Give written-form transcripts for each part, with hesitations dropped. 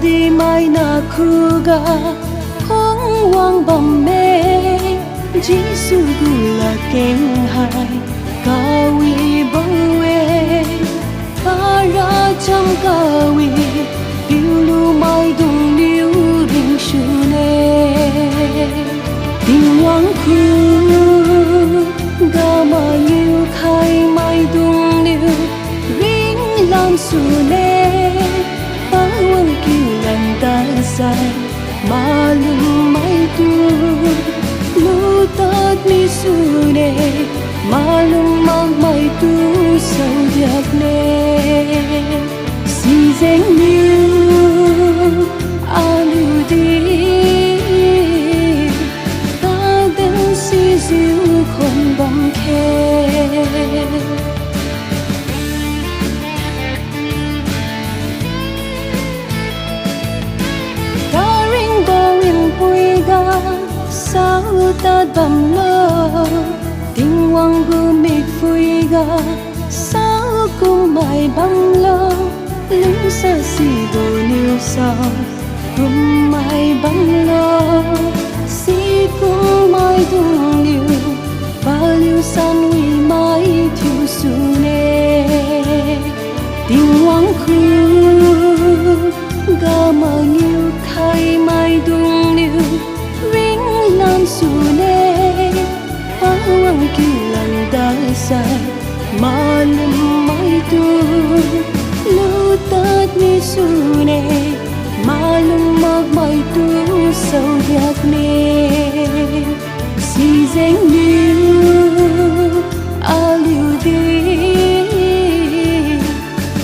đi mai na khuga phong wang bam me Giêsu gula keng hai kawi bawe para cham kawi piulu mai dung liu ring sune Liwang khu gama liu khai mai dung liu Ringlan Sune bawang kilan dasar malumjiu lutat mi sune malumjiu sau diak ne si zeng liu alu di ta den si diu khon bam khe sao ta bamlo Liwang bumig fuiga sao cùng mai bamlo lưng sa si bo niu sao cùng mai bamlo si cùng mai dung liu ba liu san wi mai thiu su ne Liwang khu ga ma niu khai mai dung liu Ringlan Sune bawang kilan dasar malumjiu lutat mi sune malumjiu sau diak ne si zeng liu aliu di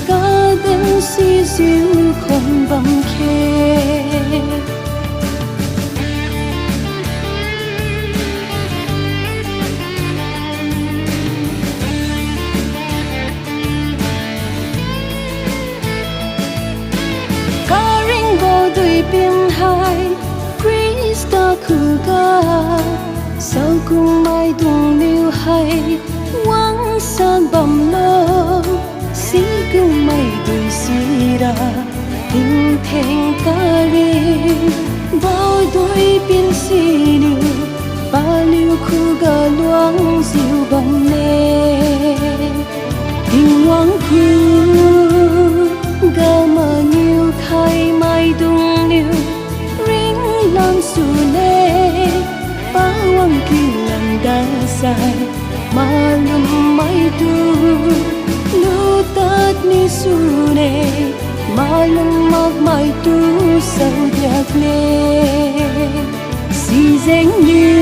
ka den si diu khon bam khe biên hai Krista khuga sau cùng mai dung liu hai wang san bamlo si cùng mai dung si ra tình thèn kari bao đôi biên si liu ba liu khuga luang diu bam ne Liwang khu ga ma niu khai mai dung liu Ringlan Sune bawang kilan dasar malumjiu lutat mi sune malumjiu sau diak ne si zeng liu